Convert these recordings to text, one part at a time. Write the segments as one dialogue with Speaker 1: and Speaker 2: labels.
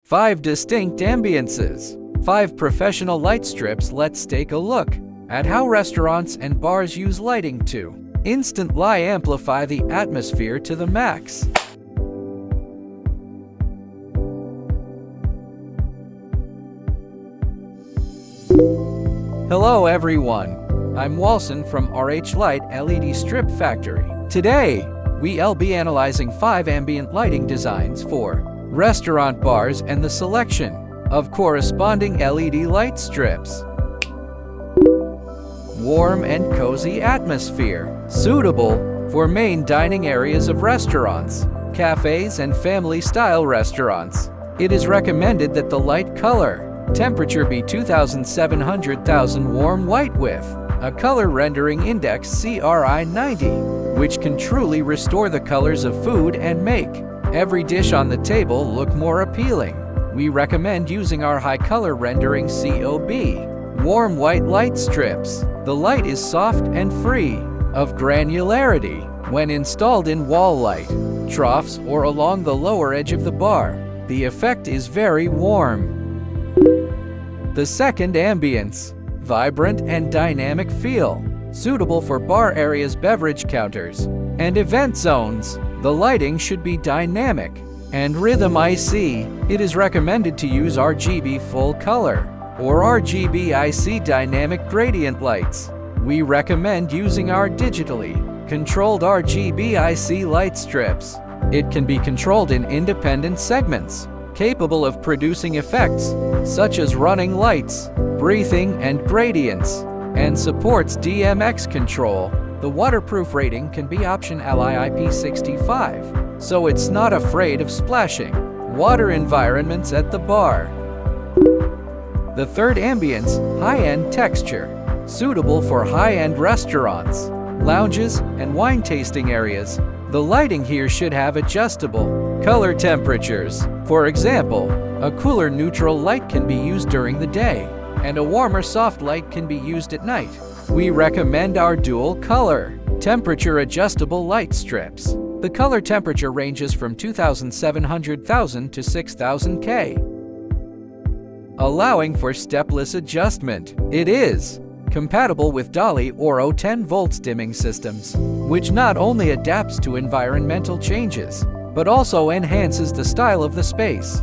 Speaker 1: 5 distinct ambiances. 5 professional light strips. Let's take a look at how restaurants and bars use lighting to instantly amplify the atmosphere to the max. Hello everyone, I'm Walson from RH Light LED Strip Factory. Today, we'll be analyzing 5 ambient lighting designs for restaurant bars and the selection of corresponding LED light strips. Warm and cozy atmosphere, suitable for main dining areas of restaurants, cafes and family-style restaurants. It is recommended that the light color temperature be 2700,000 warm white with a color rendering index CRI 90, which can truly restore the colors of food and make every dish on the table look more appealing. We recommend using our high color rendering COB warm white light strips. The light is soft and free of granularity when installed in wall light troughs or along the lower edge of the bar. The effect is very warm. The second ambience, vibrant and dynamic feel, suitable for bar areas, beverage counters, and event zones. The lighting should be dynamic and RGBIC. It is recommended to use RGB full color or RGBIC dynamic gradient lights. We recommend using our digitally controlled RGBIC light strips. It can be controlled in independent segments, capable of producing effects such as running lights, breathing, and gradients, and supports DMX control. The waterproof rating can be option IP65, so it's not afraid of splashing water environments at the bar. The third ambience, high-end texture, suitable for high-end restaurants, lounges, and wine tasting areas. The lighting here should have adjustable color temperatures. For example, a cooler neutral light can be used during the day, and a warmer soft light can be used at night. We recommend our dual color temperature adjustable light strips. The color temperature ranges from 2700,000 to 6000 K, allowing for stepless adjustment. It is compatible with Dolly or 10 volts dimming systems, which not only adapts to environmental changes, but also enhances the style of the space.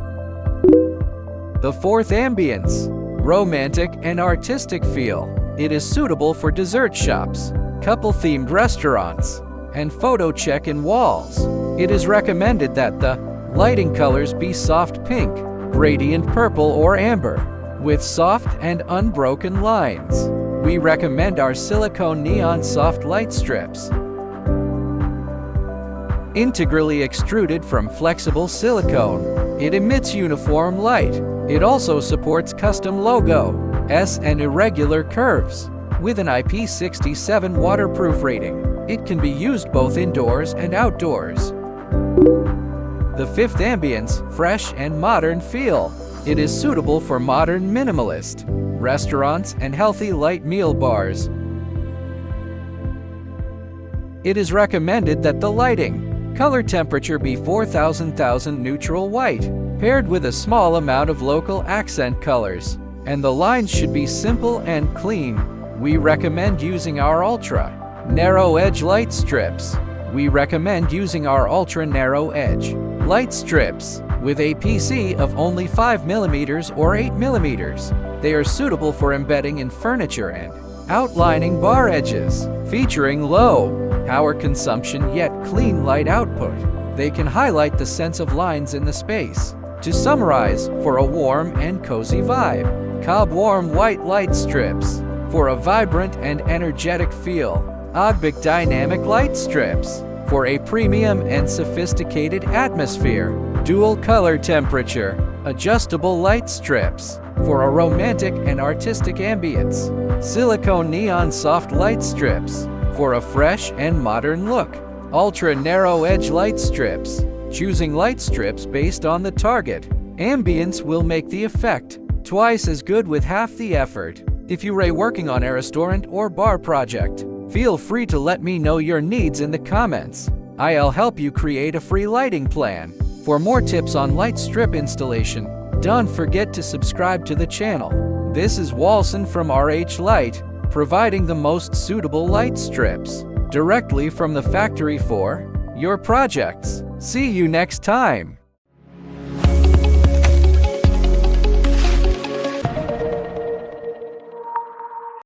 Speaker 1: The fourth ambience, romantic and artistic feel. It is suitable for dessert shops, couple-themed restaurants, and photo check-in walls. It is recommended that the lighting colors be soft pink, gradient purple or amber, with soft and unbroken lines. We recommend our silicone neon soft light strips, integrally extruded from flexible silicone. It emits uniform light. It also supports custom logos and irregular curves. With an IP67 waterproof rating, it can be used both indoors and outdoors. The fifth ambience, fresh and modern feel. It is suitable for modern minimalist restaurants and healthy light meal bars. It is recommended that the lighting color temperature be 4000 neutral white, paired with a small amount of local accent colors, and the lines should be simple and clean. We recommend using our ultra narrow edge light strips. We recommend using our ultra narrow edge light strips with a PC of only 5 mm or 8 mm. They are suitable for embedding in furniture and outlining bar edges, featuring low power consumption yet clean light output. They can highlight the sense of lines in the space. To summarize, for a warm and cozy vibe, COB warm white light strips. For a vibrant and energetic feel, RGBIC dynamic light strips. For a premium and sophisticated atmosphere, dual color temperature, adjustable light strips. For a romantic and artistic ambience, silicone neon soft light strips. For a fresh and modern look, ultra narrow edge light strips. Choosing light strips based on the target ambience will make the effect twice as good with half the effort. If you are working on a restaurant or bar project, feel free to let me know your needs in the comments. I'll help you create a free lighting plan. For more tips on light strip installation, Don't forget to subscribe to the channel. This is Walson from RH Light, providing the most suitable light strips directly from the factory for your projects. See you next time.